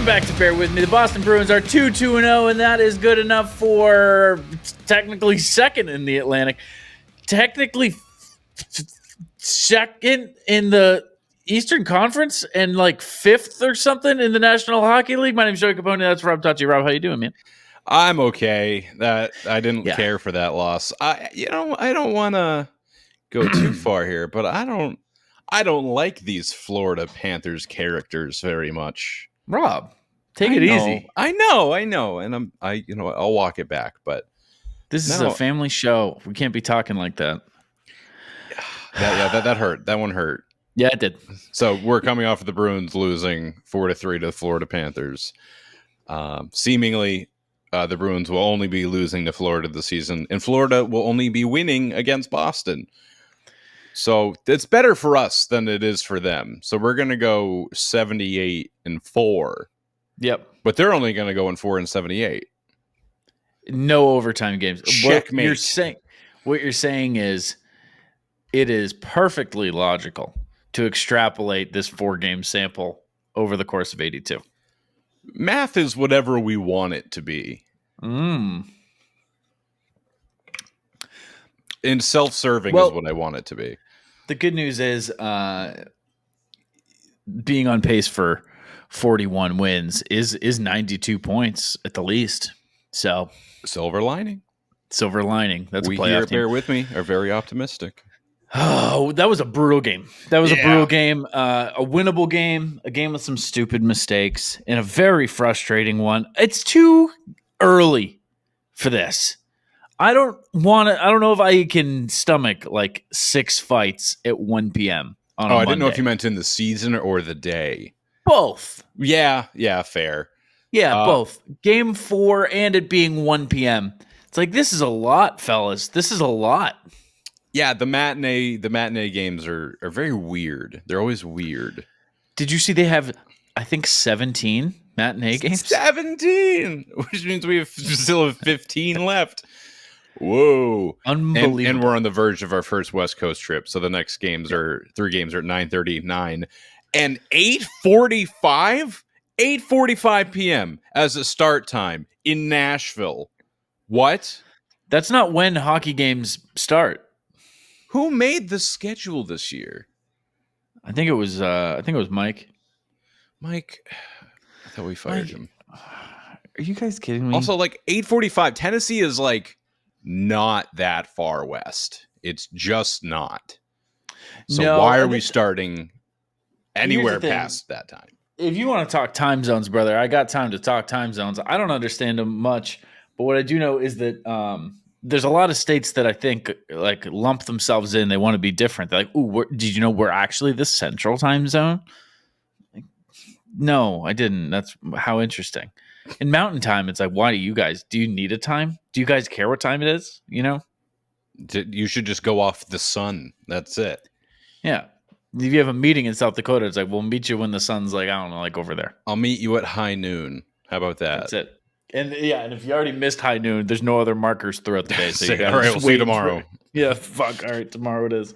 Welcome back to Bear With Me. The Boston Bruins are 2-2-0, and that is good enough for technically second in the Atlantic. Technically second in the Eastern Conference and like fifth or something in the National Hockey League. My name is Joey Copponi. That's Rob Tocci. Rob, how you doing, man? I'm okay. That I didn't care for that loss. I don't want to go too far here, but I don't like these Florida Panthers characters very much. Rob, take it easy. I know, and I'll walk it back, but this is a family show. We can't be talking like that. That hurt. That one hurt. Yeah, it did. So we're coming off of the Bruins losing 4-3 to the Florida Panthers. Seemingly, the Bruins will only be losing to Florida this season, and Florida will only be winning against Boston. So it's better for us than it is for them. So we're going to go 78-4. Yep. But they're only going to go in 4-78. No overtime games. Checkmate. What you're saying is it is perfectly logical to extrapolate this 4-game sample over the course of 82. Math is whatever we want it to be. And self-serving is what I want it to be. The good news is being on pace for 41 wins is 92 points at the least. So silver lining. That's a playoff here, team. Bear with me, are very optimistic. Oh, that was a brutal game. A winnable game, a game with some stupid mistakes, and a very frustrating one. It's too early for this. I don't know if I can stomach like 6 fights at 1 p.m. on a Monday. I didn't know if you meant in the season or the day. Both. Yeah, fair. Yeah, both. Game 4 and it being 1 p.m. It's like, this is a lot, fellas. This is a lot. Yeah, the matinee games are very weird. They're always weird. Did you see they have, I think, 17 matinee games? 17! Which means we still have 15 left. Whoa. Unbelievable. And we're on the verge of our first West Coast trip. So the next games are 3 games are at 9:30, 9. And 8:45 p.m. as a start time in Nashville. What? That's not when hockey games start. Who made the schedule this year? I think it was Mike. Mike, I thought we fired him. Are you guys kidding me? Also, like 8:45, Tennessee is like not that far west. It's just not. So why are we starting anywhere past that time? If you want to talk time zones, brother, I got time to talk time zones. I don't understand them much, but what I do know is that there's a lot of states that I think like lump themselves in. They want to be different. They're like, "Ooh, did you know we're actually the central time zone?" Like, no, I didn't. That's how interesting. In mountain time, it's like, why do you need a time? Do you guys care what time it is? You know? You should just go off the sun. That's it. Yeah. If you have a meeting in South Dakota, it's like, we'll meet you when the sun's like, I don't know, like over there. I'll meet you at high noon. How about that? That's it. And if you already missed high noon, there's no other markers throughout the day. So you all right, we'll see you tomorrow. Fuck. All right, tomorrow it is.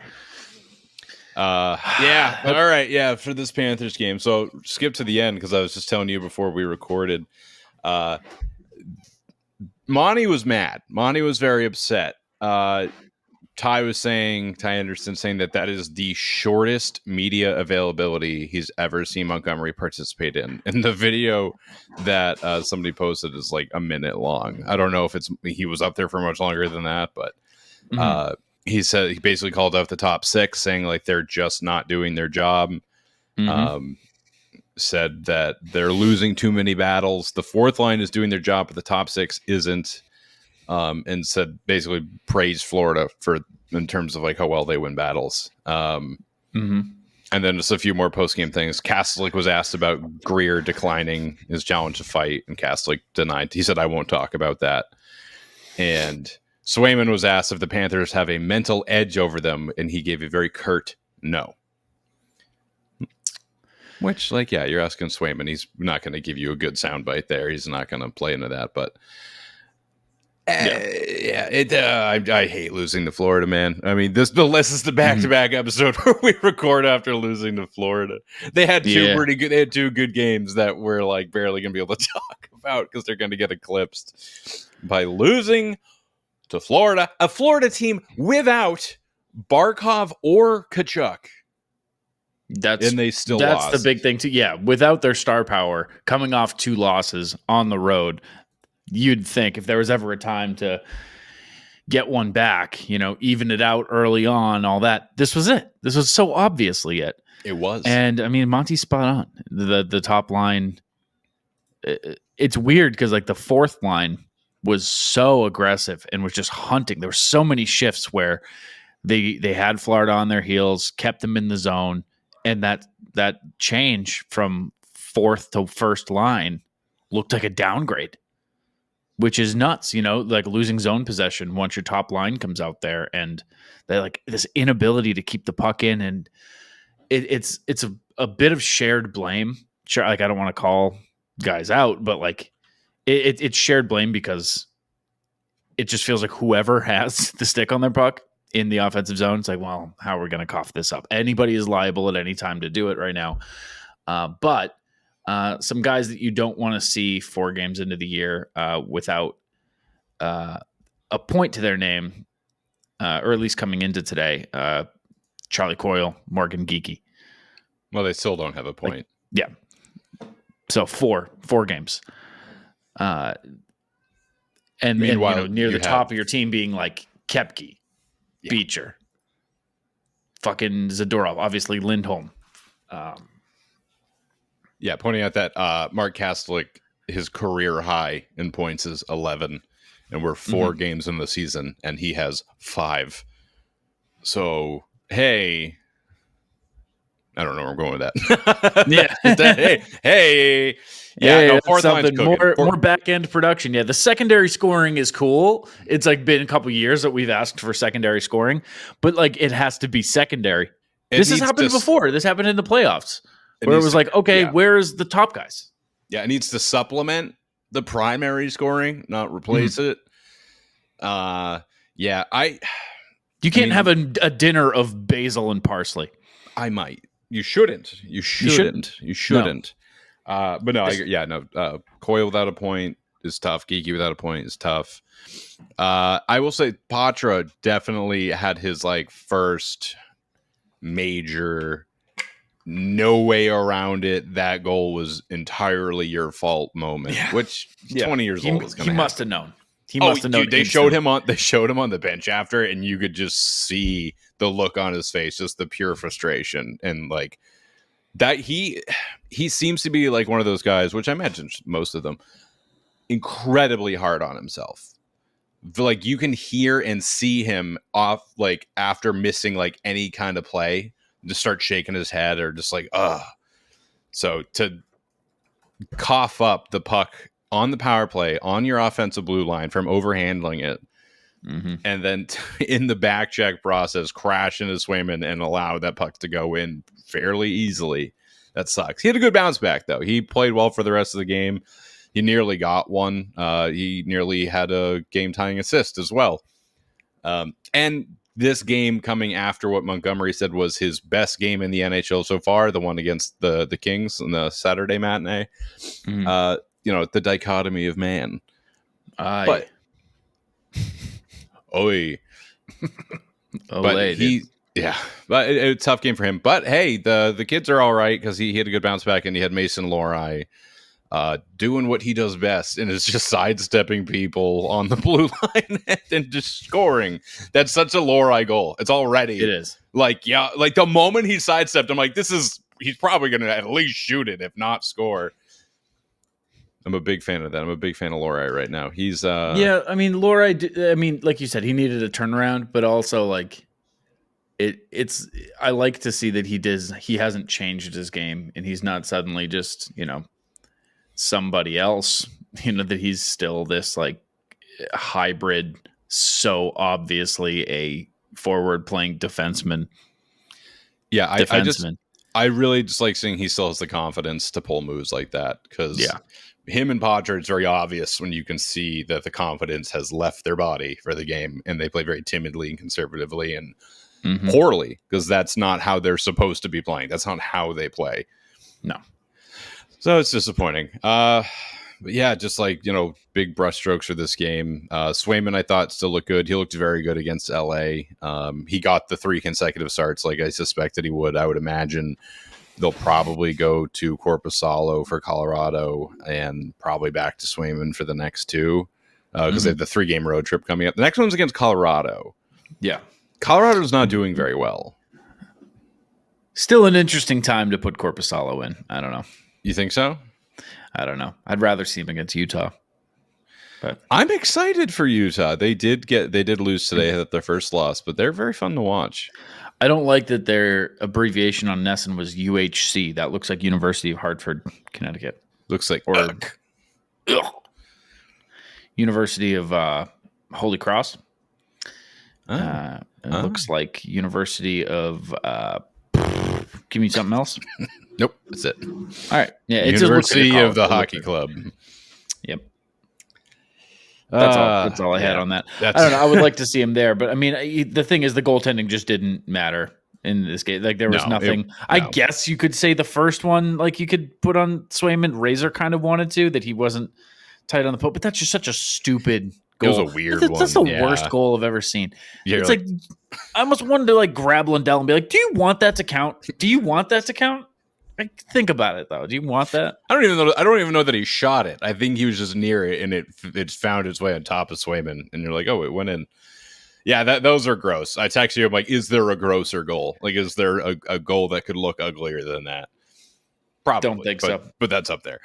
All right. Yeah, for this Panthers game. So skip to the end because I was just telling you before we recorded. Monty was mad. Monty was very upset. Ty Anderson saying that is the shortest media availability he's ever seen Montgomery participate in. And the video that somebody posted is like a minute long. I don't know if he was up there for much longer than that, but he said he basically called out the top 6, saying like they're just not doing their job. Said that they're losing too many battles. The fourth line is doing their job, but the top 6 isn't. And said basically praised Florida in terms of like how well they win battles. And then just a few more post-game things. Kastelic was asked about Greer declining his challenge to fight, and Kastelic denied. He said, "I won't talk about that." And Swayman was asked if the Panthers have a mental edge over them, and he gave a very curt no. Which, like, yeah, you're asking Swayman. He's not going to give you a good soundbite there. He's not going to play into that. But Yeah, I hate losing to Florida, man. I mean, this is the back-to-back episode where we record after losing to Florida. They had two good games that we're like barely gonna be able to talk about because they're gonna get eclipsed by losing to Florida, a Florida team without Barkov or Tkachuk. And they still lost. That's the big thing too. Yeah, without their star power, coming off 2 losses on the road, you'd think if there was ever a time to get one back, even it out early on, all that, this was it. This was so obviously it. It was. And I mean, Monty's spot on. The top line, it's weird because like the fourth line was so aggressive and was just hunting. There were so many shifts where they had Florida on their heels, kept them in the zone, and that change from fourth to first line looked like a downgrade, which is nuts, like losing zone possession once your top line comes out there, and they like this inability to keep the puck in, and it's a bit of shared blame. Sure, like I don't want to call guys out, but like it's shared blame because it just feels like whoever has the stick on their puck in the offensive zone, it's like, well, how are we going to cough this up? Anybody is liable at any time to do it right now. But some guys that you don't want to see 4 games into the year without a point to their name, or at least coming into today, Charlie Coyle, Morgan Geekie. Well, they still don't have a point. Yeah. So 4 games. And meanwhile, near the top of your team being like Kepke, Beecher, fucking Zadorov, obviously Lindholm. Pointing out that Mark Kastelic, his career high in points is 11, and we're 4 games in the season, and he has 5. So, hey, I don't know where I'm going with that. Yeah. hey. Yeah, no, fourth line's more back end production. Yeah, the secondary scoring is cool. It's like been a couple years that we've asked for secondary scoring, but like it has to be secondary. This has happened before. This happened in the playoffs where it was like, okay, where's the top guys? Yeah, it needs to supplement the primary scoring, not replace it. You can't have a dinner of basil and parsley. I might. You shouldn't. But no, Coyle without a point is tough. Geekie without a point is tough. I will say Patra definitely had his like first major, no way around it. That goal was entirely your fault moment, which 20 years old is going to. He must have known. He must have known. They showed him on the bench after, and you could just see the look on his face, just the pure frustration, and like that he seems to be like one of those guys, which I imagine most of them, incredibly hard on himself. Like you can hear and see him off, like after missing like any kind of play, just start shaking his head or just like, ugh. So to cough up the puck on the power play on your offensive blue line from overhandling it, and then in the back check process, crash into Swayman and allow that puck to go in fairly easily. That sucks. He had a good bounce back, though. He played well for the rest of the game. He nearly got one. He nearly had a game-tying assist as well. And this game coming after what Montgomery said was his best game in the NHL so far, the one against the Kings in the Saturday matinee. The dichotomy of man. But but it's a tough game for him. But hey, the kids are all right because he had a good bounce back, and he had Mason Lohrei doing what he does best, and is just sidestepping people on the blue line and just scoring. That's such a Lohrei goal. It's already. It is. Like the moment he sidestepped, I'm like, he's probably going to at least shoot it, if not score. I'm a big fan of that. I'm a big fan of Lohrei right now. He's Lohrei. I mean, like you said, he needed a turnaround, but also like it's. I like to see that he hasn't changed his game, and he's not suddenly just somebody else. That he's still this like hybrid, so obviously a forward playing defenseman. Yeah, I really just like seeing he still has the confidence to pull moves like that, because him and Potter, it's very obvious when you can see that the confidence has left their body for the game, and they play very timidly and conservatively and poorly, because that's not how they're supposed to be playing. That's not how they play. No. So it's disappointing. But yeah, just like, big brushstrokes for this game. Swayman, I thought, still looked good. He looked very good against LA. He got the 3 consecutive starts like I suspected he would. I would imagine they'll probably go to Korpisalo for Colorado and probably back to Swayman for the next 2, because they have the 3-game road trip coming up. The next one's against Colorado. Yeah. Colorado's not doing very well. Still an interesting time to put Korpisalo in. I don't know. You think so? I don't know. I'd rather see him against Utah. But I'm excited for Utah. They did lose today at their first loss, but they're very fun to watch. I don't like that their abbreviation on Nesson was UHC. That looks like University of Hartford, Connecticut. Looks like University of Holy Cross. It looks like University of give me something else. Nope, that's it. All right. Yeah, it University of the Hockey Club. Yep. That's all I had on that. I don't know. I would like to see him there, but I mean, the thing is, the goaltending just didn't matter in this game. Like there was nothing. I guess you could say the first one, like you could put on Swayman. Razor kind of wanted to, that he wasn't tight on the poke, but that's just such a stupid goal. It was a weird one. That's the worst goal I've ever seen. Yeah, it's like I almost wanted to like grab Lundell and be like, "Do you want that to count? Do you want that to count?" Like, think about it though. Do you want that? I don't even know that he shot it. I think he was just near it, and it found its way on top of Swayman, and you're like, "Oh, it went in." Yeah, those are gross. I text you, I'm like, "Is there a grosser goal? Like, is there a goal that could look uglier than that?" Probably. Don't think so. But that's up there.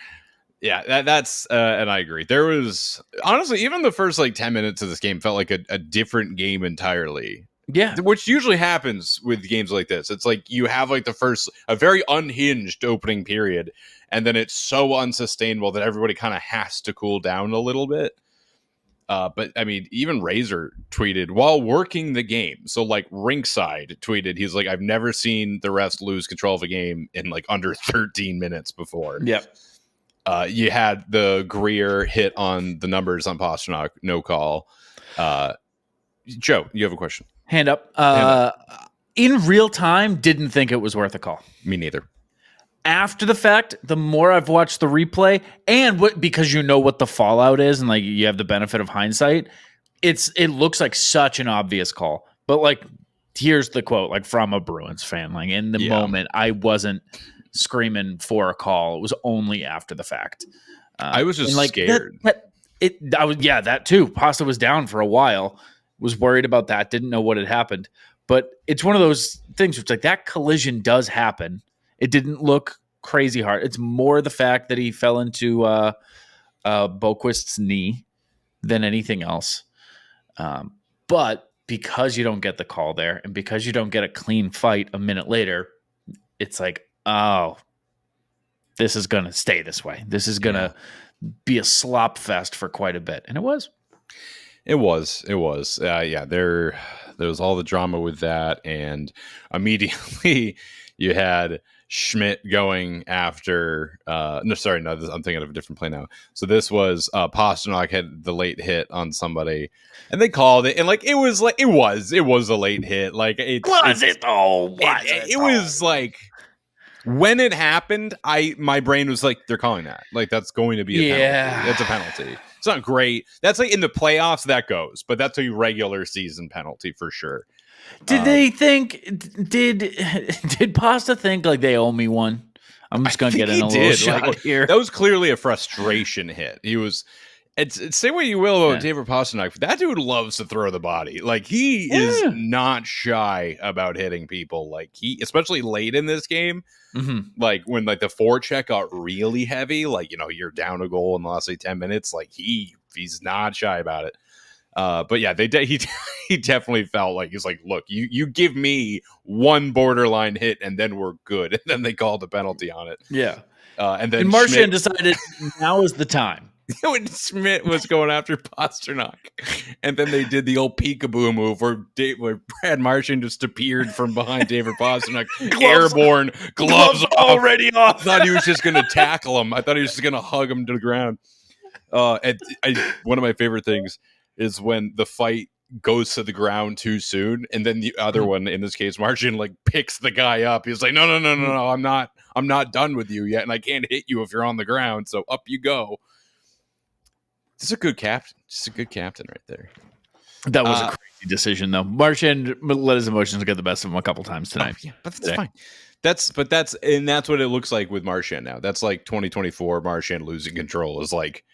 Yeah, that's and I agree. There was honestly, even the first like 10 minutes of this game felt like a different game entirely. Yeah, which usually happens with games like this. It's like you have like a very unhinged opening period, and then it's so unsustainable that everybody kind of has to cool down a little bit. But I mean, even Razor tweeted while working the game. So like Rinkside tweeted, he's like, "I've never seen the refs lose control of a game in like under 13 minutes before." Yep. You had the Greer hit on the numbers on Pastrnak, no call. Joe, you have a question? Hand up. In real time, didn't think it was worth a call. Me neither. After the fact, the more I've watched the replay, and because you know what the fallout is, and like you have the benefit of hindsight, it looks like such an obvious call. But like, here's the quote, like from a Bruins fan. Like in the moment, I wasn't screaming for a call. It was only after the fact. I was just scared. That too. Pasta was down for a while. Was worried about that. Didn't know what had happened. But it's one of those things where it's like that collision does happen. It didn't look crazy hard. It's more the fact that he fell into Boquist's knee than anything else. But because you don't get the call there, and because you don't get a clean fight a minute later, it's like, oh, this is going to stay this way. This is going to be a slop fest for quite a bit. And it was. It was. There was all the drama with that. And immediately you had Schmidt going after, I'm thinking of a different play now. So this was Pastrnak had the late hit on somebody, and they called it, and like it was a late hit. Like it was like when it happened, my brain was like, they're calling that. Like that's going to be a penalty. That's a penalty. It's not great. That's like in the playoffs that goes, but that's a regular season penalty for sure. Did they think? Did Pasta think like they owe me one? I'm just gonna get in a little shot here. That was clearly a frustration hit. He was. It's say what you will about David Pastrnak. That dude loves to throw the body. Like he is not shy about hitting people. Like especially late in this game. Mm-hmm. Like when like the forecheck got really heavy. Like you're down a goal in the last 10 minutes. Like he's not shy about it. But yeah, he definitely felt like he's like, look, you give me one borderline hit and then we're good. And then they called a penalty on it. Yeah. And then Marchand decided now is the time. when Schmidt was going after Pasternak, and then they did the old peekaboo move where Brad Marchand just appeared from behind David Pasternak, airborne, gloves already off. I thought he was just going to tackle him. I thought he was just going to hug him to the ground. One of my favorite things is when the fight goes to the ground too soon, and then the other one, in this case, Marchand, like picks the guy up. He's like, no, I'm not done with you yet, and I can't hit you if you're on the ground. So up you go. This is a good captain. Just a good captain right there. That was a crazy decision, though. Marchand let his emotions get the best of him a couple times tonight. Yeah, but that's fine. That's what it looks like with Marchand now. That's like 2024 Marchand losing control is like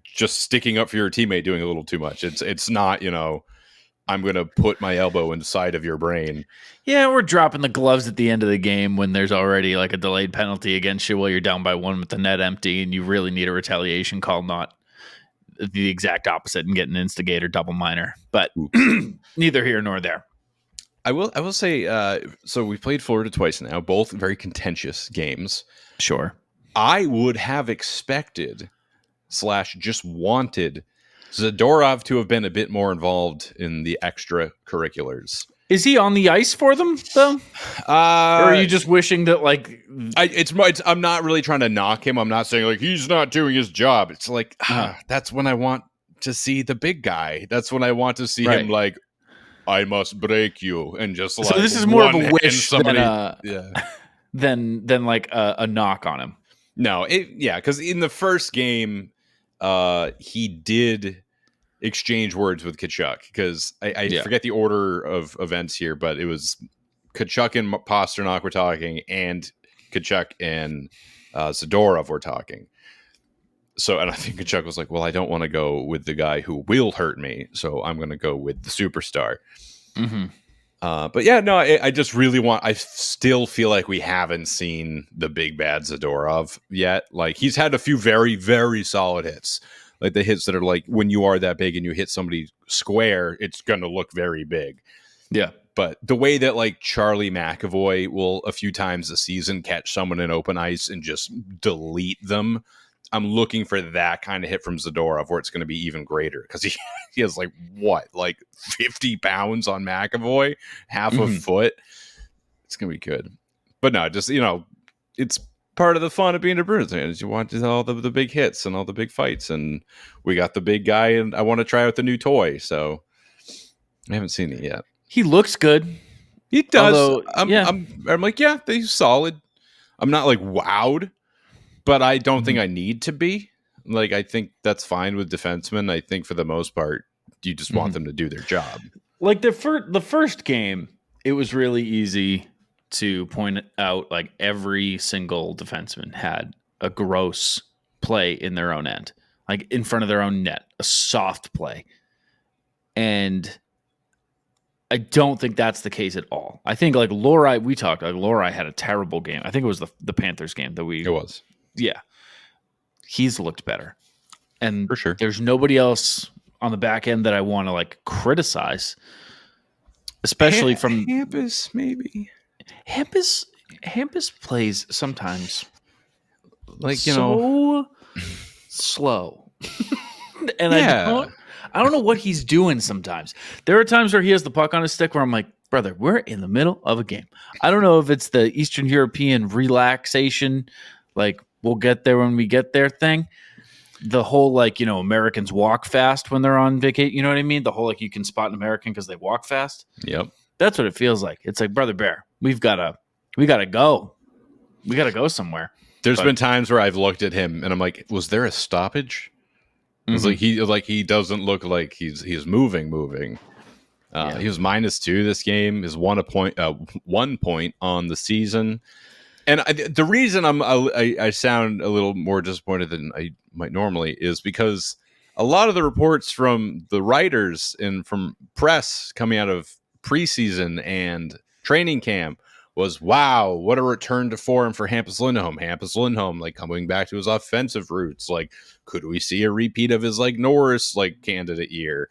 just sticking up for your teammate doing a little too much. It's not, I'm going to put my elbow inside of your brain. Yeah, we're dropping the gloves at the end of the game when there's already like a delayed penalty against you while you're down by 1 with the net empty and you really need a retaliation call, not the exact opposite and get an instigator double minor. But neither here nor there. I will say, so we played Florida twice now, both very contentious games. Sure. I would have expected / just wanted Zadorov to have been a bit more involved in the extracurriculars. Is he on the ice for them though? Or are you just wishing that like I'm not really trying to knock him. I'm not saying like he's not doing his job. It's like that's when I want to see the big guy. That's when I want to see him like, I must break you, and just like. So this is more of a wish than like a knock on him. No, because in the first game, he did exchange words with Tkachuk, because I forget the order of events here, but it was Tkachuk and Pasternak were talking, and Tkachuk and Zadorov were talking. So, and I think Tkachuk was like, well, I don't want to go with the guy who will hurt me, so I'm going to go with the superstar. Mm-hmm. But yeah, no, I just really I still feel like we haven't seen the big bad Zadorov yet. Like, he's had a few very, very solid hits. Like the hits that are like, when you are that big and you hit somebody square, it's going to look very big. Yeah. But the way that like Charlie McAvoy will a few times a season catch someone in open ice and just delete them, I'm looking for that kind of hit from Zadorov where it's going to be even greater, because he has like 50 pounds on McAvoy, half a foot. It's going to be good. But no, just, it's part of the fun of being a Bruins fan is you want all the big hits and all the big fights. And we got the big guy, and I want to try out the new toy. So I haven't seen it yet. He looks good. He does. Although, I'm like, yeah, he's solid. I'm not like wowed, but I don't think I need to be. Like, I think that's fine with defensemen. I think for the most part, you just want them to do their job. Like the first game, it was really easy to point out like every single defenseman had a gross play in their own end, like in front of their own net, a soft play. And I don't think that's the case at all. I think like Lohrei had a terrible game. I think it was the Panthers game that we. It was. Yeah. He's looked better. And for sure, there's nobody else on the back end that I want to like criticize, especially from Hampus, maybe. Hampus plays sometimes like, slow. And I don't know what he's doing sometimes. There are times where he has the puck on his stick where I'm like, brother, we're in the middle of a game. I don't know if it's the Eastern European relaxation, like we'll get there when we get there thing. The whole like, Americans walk fast when they're on vacation. You know what I mean? The whole like you can spot an American because they walk fast. Yep. That's what it feels like. It's like, Brother Bear, we gotta go. We gotta go somewhere. There's been times where I've looked at him and I'm like, was there a stoppage? It's like he doesn't look like he's moving. He was -2 this game. Is 1 point on the season. And the reason I sound a little more disappointed than I might normally is because a lot of the reports from the writers and from press coming out of preseason and training camp was, wow, what a return to form for Hampus Lindholm. Hampus Lindholm, like coming back to his offensive roots. Like, could we see a repeat of his like Norris like candidate year?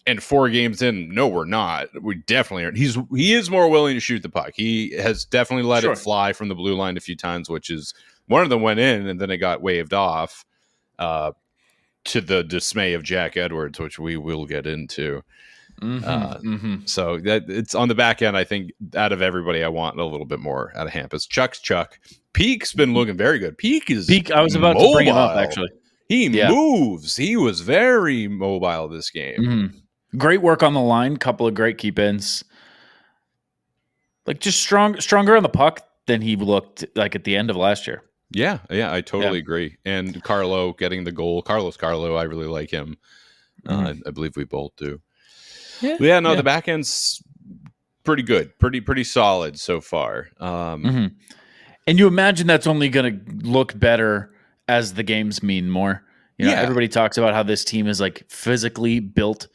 And 4 games in, no, we're not. We definitely aren't. He is more willing to shoot the puck. He has definitely let it fly from the blue line a few times, which is one of them went in and then it got waved off. to the dismay of Jack Edwards, which we will get into. So that it's on the back end. I think out of everybody, I want a little bit more out of Hampus. Chuck's Chuck. Peak's been looking very good. Peak. I was about to bring him up, actually. He moves. He was very mobile this game. Great work on the line. Couple of great keep-ins. Like just stronger on the puck than he looked like at the end of last year. Yeah, I totally agree. And Carlo getting the goal. Carlos Carlo, I really like him. I believe we both do. The back end's pretty good. Pretty solid so far. And you imagine that's only going to look better as the games mean more. Everybody talks about how this team is like physically built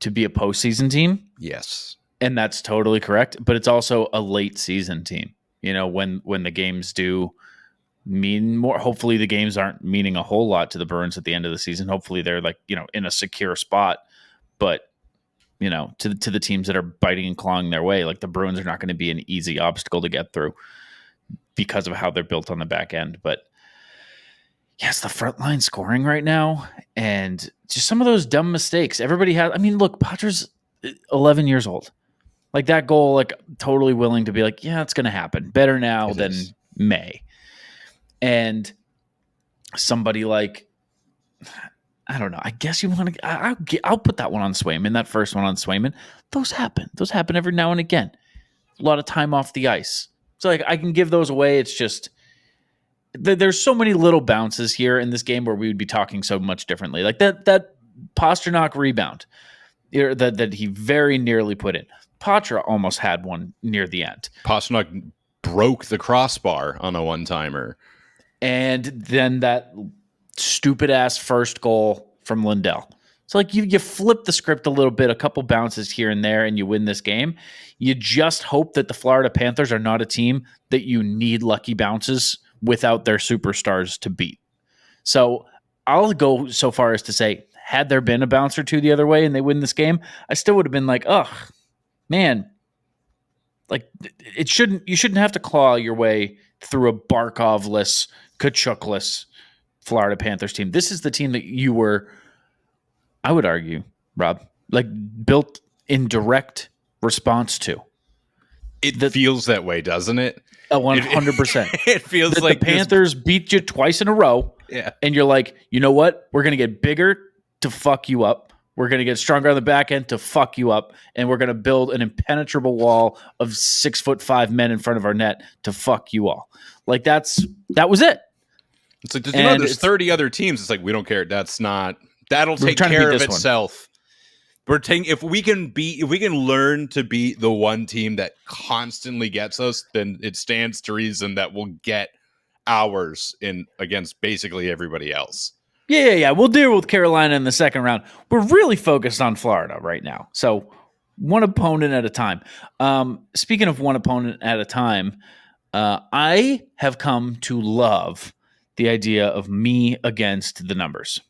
to be a postseason team. Yes. And that's totally correct. But it's also a late season team. When the games do mean more. Hopefully the games aren't meaning a whole lot to the Bruins at the end of the season. Hopefully they're like, in a secure spot. But, to the teams that are biting and clawing their way, like the Bruins are not going to be an easy obstacle to get through because of how they're built on the back end. But yes, the front line scoring right now and just some of those dumb mistakes. Everybody has, look, Patra's 11 years old. Like that goal, like totally willing to be like, yeah, it's going to happen. Better now than May. And somebody like, I don't know. I guess you want to. I'll put that one on Swayman. That first one on Swayman. Those happen. Those happen every now and again. A lot of time off the ice. So like I can give those away. It's just there's so many little bounces here in this game where we would be talking so much differently. Like that Pastrnak rebound that he very nearly put in. Patra almost had one near the end. Pastrnak broke the crossbar on a one-timer. And then that stupid ass first goal from Lindell. So like you flip the script a little bit, a couple bounces here and there, and you win this game. You just hope that the Florida Panthers are not a team that you need lucky bounces without their superstars to beat. So I'll go so far as to say, had there been a bounce or two the other way and they win this game, I still would have been like, ugh, man, like you shouldn't have to claw your way through a Barkov-less, Tkachuk-less Florida Panthers team. This is the team that you were, I would argue, Rob, like built in direct response to. It feels that way, doesn't it? 100%. It feels that like the Panthers beat you twice in a row. Yeah. And you're like, you know what? We're going to get bigger to fuck you up. We're going to get stronger on the back end to fuck you up. And we're going to build an impenetrable wall of 6'5" men in front of our net to fuck you all. Like that was it. It's like, there's 30 other that'll take care of itself. If we can learn to be the one team that constantly gets us, then it stands to reason that we'll get ours against basically everybody else. Yeah. We'll deal with Carolina in the second round. We're really focused on Florida right now. So one opponent at a time. Speaking of one opponent at a time, I have come to love the idea of me against the numbers.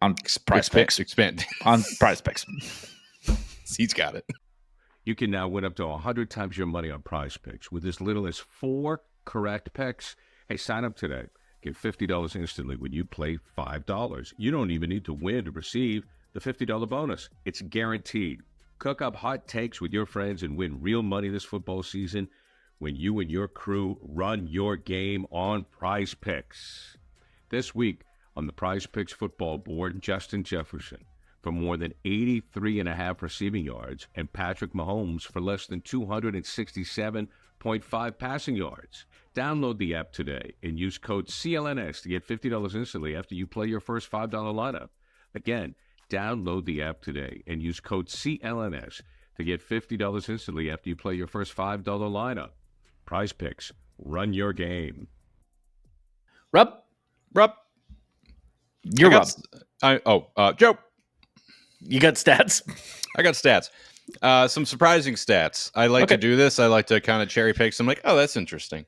On Prize Picks. Expand. On Prize Picks. He's got it. You can now win up to 100 times your money on Prize Picks with as little as 4 correct picks. Hey, sign up today. Get $50 instantly when you play $5. You don't even need to win to receive the $50 bonus. It's guaranteed. Cook up hot takes with your friends and win real money this football season when you and your crew run your game on Prize Picks. This week on the Prize Picks football board, Justin Jefferson for more than 83.5 receiving yards and Patrick Mahomes for less than 267.5 passing yards. Download the app today and use code CLNS to get $50 instantly after you play your first $5 lineup. Again, download the app today and use code CLNS to get $50 instantly after you play your first $5 lineup. Prize Picks. Run your game. Rob. You're Rob. Joe. You got stats? I got stats. Some surprising stats. I like to do this. I like to kind of cherry pick some like, oh, that's interesting.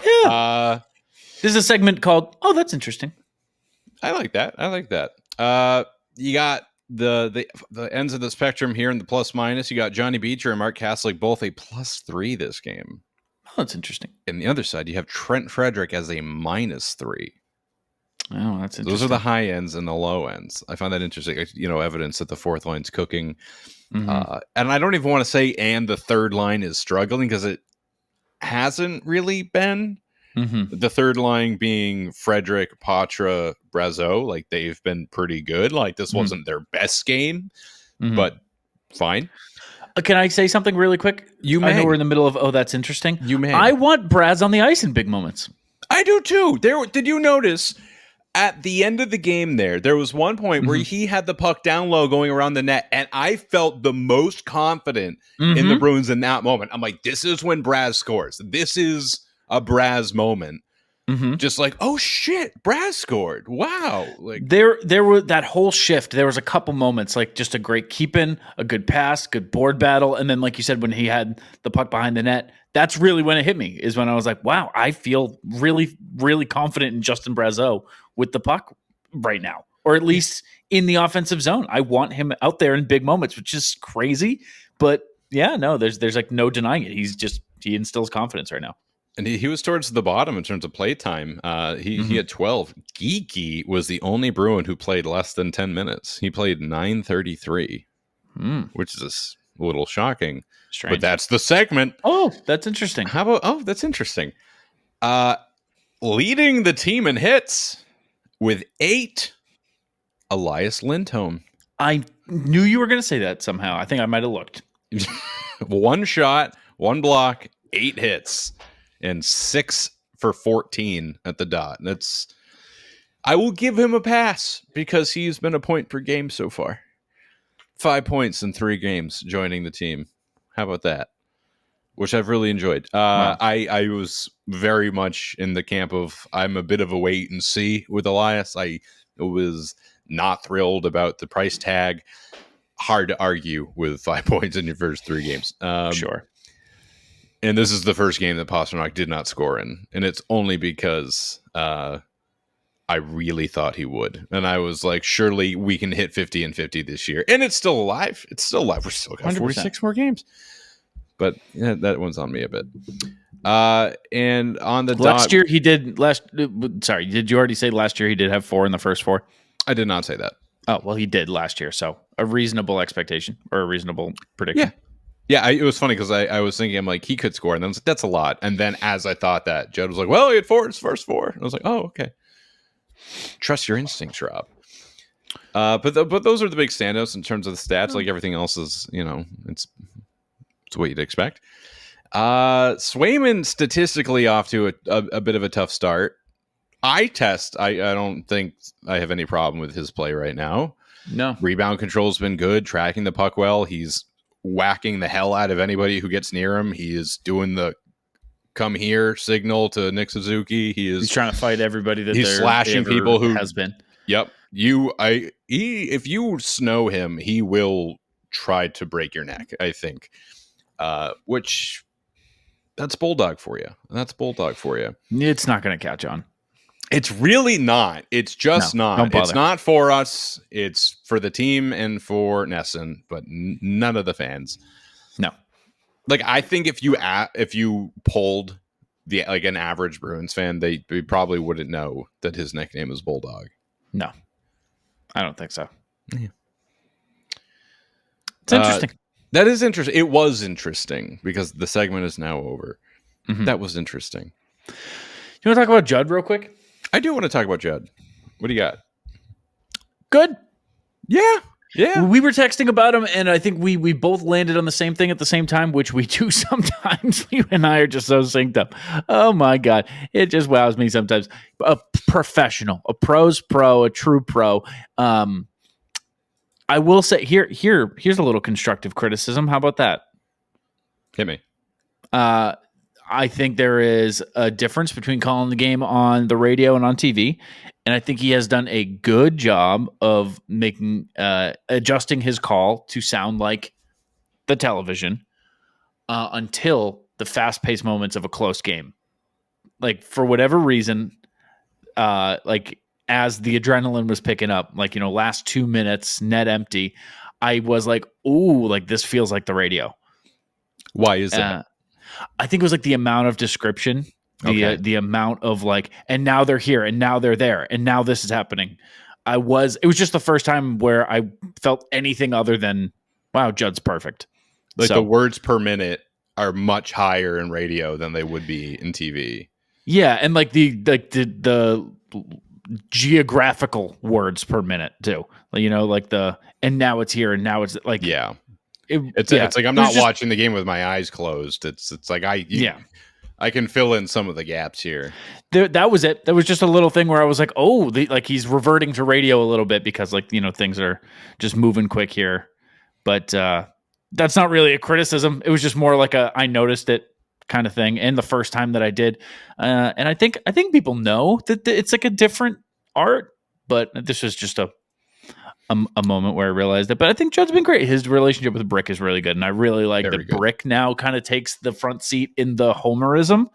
Yeah. This is a segment called, oh, that's interesting. I like that. You got the ends of the spectrum here in the plus minus. You got Johnny Beecher and Mark Kaslick both a +3 this game. Oh, that's interesting. And the other side, you have Trent Frederick as a -3. Oh, that's interesting. Those are the high ends and the low ends. I find that interesting. Evidence that the fourth line's cooking. And I don't even want to say and the third line is struggling because it hasn't really been. The third line being Frederick, Patra, Brazeau. Like, they've been pretty good. Like, this wasn't their best game, but fine. Can I say something really quick? You may. I know we're in the middle of, that's interesting. You may. I want Braz on the ice in big moments. I do too. Did you notice at the end of the game there was one point where he had the puck down low going around the net, and I felt the most confident in the Bruins in that moment. I'm like, this is when Braz scores. This is a Braz moment. Just like, oh shit, Braz scored. Wow. Like, there were that whole shift. There was a couple moments, like just a great keep-in, a good pass, good board battle, and then, like you said, when he had the puck behind the net, that's really when it hit me, is when I was like, wow, I feel really, really confident in Justin Brazeau with the puck right now, or at least in the offensive zone. I want him out there in big moments, which is crazy. But yeah, no, there's like no denying it. He instills confidence right now. And he was towards the bottom in terms of play time. He had 12. Geeky was the only Bruin who played less than 10 minutes. He played 9:33, which is a little shocking. Strange. But that's the segment. Oh, that's interesting. How about? Oh, that's interesting. Leading the team in hits with 8, Elias Lindholm. I knew you were going to say that somehow. I think I might have looked. 1 shot, 1 block, 8 hits. And 6 for 14 at the dot. I will give him a pass because he's been a point per game so far. 5 points in 3 games joining the team. How about that? Which I've really enjoyed. Wow. I was very much in the camp of I'm a bit of a wait and see with Elias. I was not thrilled about the price tag. Hard to argue with 5 points in your first 3 games. Sure. And this is the first game that Pastrnak did not score in. And it's only because I really thought he would. And I was like, surely we can hit 50 and 50 this year. And it's still alive. It's still alive. We're still got 46 more games. But yeah, that one's on me a bit. And on the last year he did sorry, did you already say last year he did have 4 in the first 4? I did not say that. Oh, well, he did last year. So a reasonable expectation or a reasonable prediction. Yeah, it was funny because I was thinking, I'm like, he could score. And then I was like, that's a lot. And then as I thought that, Judd was like, well, he had 4 his first 4. And I was like, oh, okay. Trust your instincts, Rob. But those are the big standouts in terms of the stats. Like, everything else is, it's what you'd expect. Swayman statistically off to a bit of a tough start. I don't think I have any problem with his play right now. No. Rebound control's been good, tracking the puck well. He's whacking the hell out of anybody who gets near him. He is doing the come here signal to Nick Suzuki. He's trying to fight everybody that he's slashing people who has been. Yep. If you snow him, he will try to break your neck, I think. Which that's Bulldog for you. It's not going to catch on. It's really not. It's just not. It's not for us. It's for the team and for Nesson, but none of the fans. No. Like, I think if you polled an average Bruins fan, they probably wouldn't know that his nickname is Bulldog. No, I don't think so. Yeah. It's interesting. That is interesting. It was interesting because the segment is now over. That was interesting. You want to talk about Judd real quick? I do want to talk about Judd. What do you got? Good. Yeah. We were texting about him, and I think we both landed on the same thing at the same time, which we do sometimes. You and I are just so synced up. Oh, my God. It just wows me sometimes. A professional, a pro's pro, a true pro. I will say, here's a little constructive criticism. How about that? Hit me. I think there is a difference between calling the game on the radio and on TV. And I think he has done a good job of adjusting his call to sound like the television until the fast-paced moments of a close game. Like, for whatever reason, as the adrenaline was picking up, last 2 minutes, net empty, I was like, ooh, like this feels like the radio. Why is that? I think it was like the amount of description, the amount of like, and now they're here, and now they're there, and now this is happening. It was just the first time where I felt anything other than, wow, Judd's perfect. Like the words per minute are much higher in radio than they would be in TV. Yeah, and like the geographical words per minute too. You know, like and now it's here, and now it's like it's like I'm not watching the game with my eyes closed. It's like I can fill in some of the gaps here. That was it. That was just a little thing where I was like, oh, like he's reverting to radio a little bit because like, you know, things are just moving quick here. But that's not really a criticism. It was just more like I noticed it kind of thing. And the first time that I did, and I think people know that it's like a different art, but this was just a moment where I realized it. But I think Judd's been great. His relationship with Brick is really good, and I really like that Brick now kind of takes the front seat in the homerism,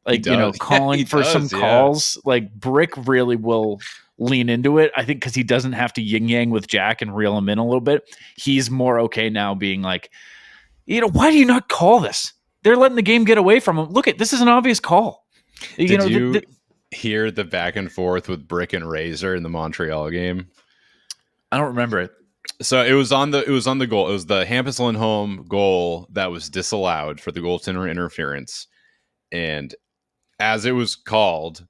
like, you know, calling for some calls. Like Brick really will lean into it. I think because he doesn't have to yin yang with Jack and reel him in a little bit. He's more okay now being like, you know, why do you not call this? They're letting the game get away from him. Look, this is an obvious call. Did you hear the back and forth with Brick and Razor in the Montreal game? I don't remember it. So it was on the goal. It was the Hampus Lindholm goal that was disallowed for the goaltender interference. And as it was called,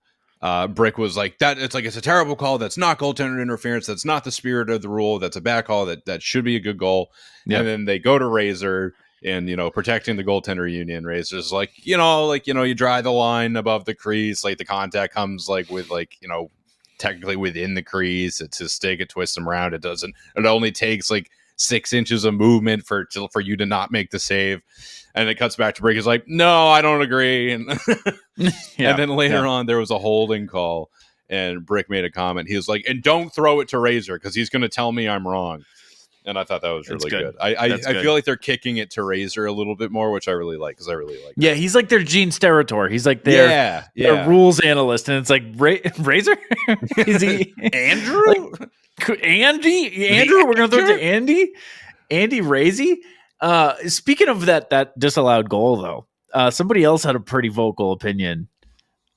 Brick was like, it's a terrible call. That's not goaltender interference. That's not the spirit of the rule. That's a bad call. That should be a good goal. Yep. And then they go to Razor and, you know, protecting the goaltender union. Razor's like, you dry the line above the crease. Like the contact comes like with like, you know, technically within the crease. It's his stick. It twists him around. It only takes like 6 inches of movement for you to not make the save. And it cuts back to Brick. He's like, no, I don't agree. And and then later on, there was a holding call, and Brick made a comment. He was like, and don't throw it to Razor because he's going to tell me I'm wrong. And I thought that was really good. I feel like they're kicking it to Razor a little bit more, which I really like because I really like. Yeah, he's like their Gene Steratore. He's like their rules analyst, and it's like Razor. Is he Andrew? Andrew? We're gonna throw it to Andy Razy. Speaking of that disallowed goal, though, somebody else had a pretty vocal opinion.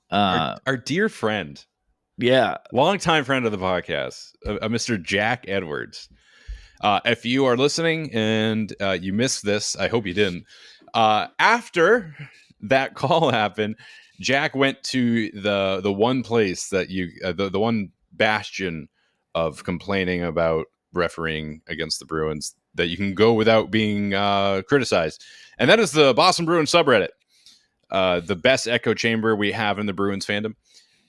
Our dear friend, longtime friend of the podcast, Mr. Jack Edwards. If you are listening and you missed this, I hope you didn't. After that call happened, Jack went to the one place that the one bastion of complaining about refereeing against the Bruins that you can go without being criticized, and that is the Boston Bruins subreddit, the best echo chamber we have in the Bruins fandom.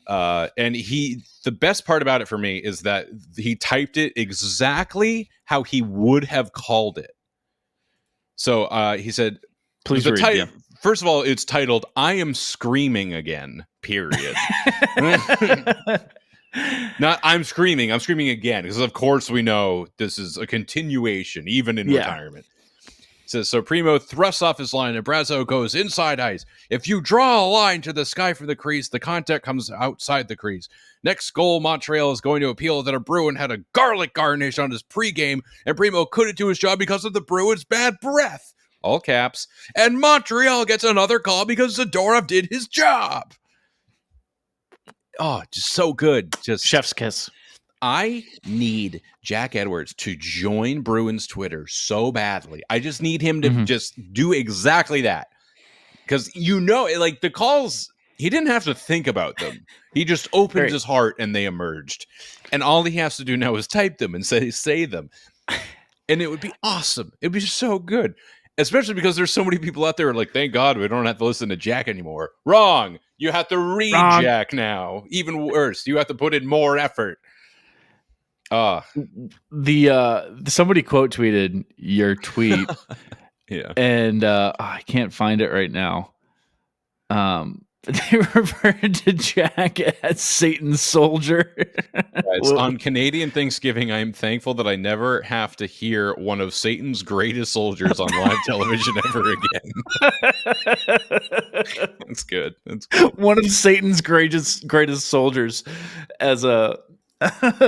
And the best part about it for me is that he typed it exactly how he would have called it. So he said, please read. First of all, it's titled, I am screaming again, period. Not I'm screaming again, because of course we know this is a continuation, even in retirement. It says, so Primo thrusts off his line and Brazo goes inside ice. If you draw a line to the sky from the crease, the contact comes outside the crease. Next goal, Montreal is going to appeal that a Bruin had a garlic garnish on his pregame, and Primo couldn't do his job because of the Bruins' bad breath. All caps. And Montreal gets another call because Zadorov did his job. Oh, just so good. Just chef's kiss. I need Jack Edwards to join Bruins Twitter so badly. I just need him to just do exactly that. Because, like the calls, he didn't have to think about them. He just opened his heart and they emerged. And all he has to do now is type them and say them. And it would be awesome. It would be so good. Especially because there's so many people out there who are like, thank God we don't have to listen to Jack anymore. Wrong. You have to read Jack now. Even worse. You have to put in more effort. Somebody quote tweeted your tweet. And I can't find it right now. They referred to Jack as Satan's soldier. Guys, on Canadian Thanksgiving, I am thankful that I never have to hear one of Satan's greatest soldiers on live television ever again. That's good. That's good. One of Satan's greatest soldiers as a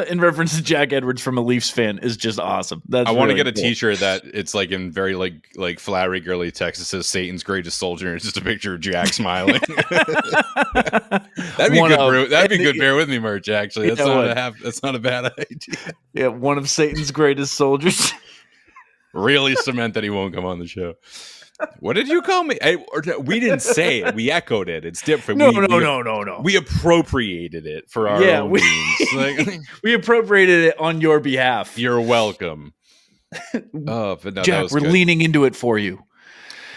in reference to Jack Edwards from a Leafs fan is just awesome. I want to really get a cool. T-shirt that it's like in very like flowery girly text. It says Satan's greatest soldier, and it's just a picture of Jack smiling. That'd be good. That'd be good. Bear with me, merch. Actually, that's not a bad idea. Yeah, one of Satan's greatest soldiers. Really cement that he won't come on the show. What did you call me? We didn't say it. We echoed it. It's different. No. We appropriated it for our own means. Like, we appropriated it on your behalf. You're welcome. But no, Jack, we're leaning into it for you.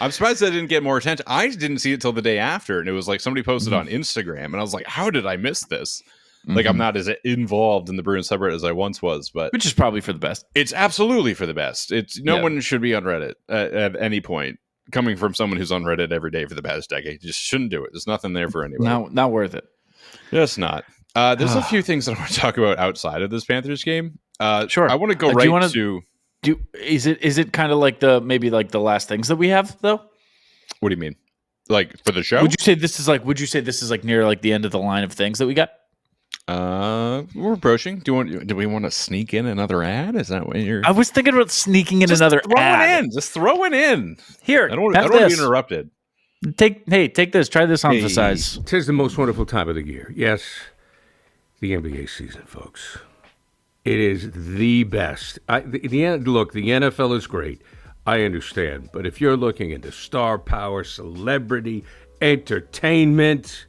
I'm surprised that didn't get more attention. I didn't see it till the day after, and it was like somebody posted on Instagram, and I was like, how did I miss this? Like, I'm not as involved in the Bruins subreddit as I once was, but which is probably for the best. It's absolutely for the best. It's no one should be on Reddit at any point. Coming from someone who's on Reddit every day for the past decade, you just shouldn't do it. There's nothing there for anybody. Not worth it. Just not. There's a few things that I want to talk about outside of this Panthers game. Sure. I want to go Is it kind of like the last things that we have though? What do you mean? Like for the show? Would you say this is like near like the end of the line of things that we got? We're approaching. Do we want to sneak in another ad? Is that what you're? I was thinking about sneaking in another ad. Just throw it in. Here, I don't want to be interrupted. Take this. Try this on the size. 'Tis the most wonderful time of the year. Yes, the NBA season, folks. It is the best. Look, the NFL is great. I understand, but if you're looking into star power, celebrity, entertainment,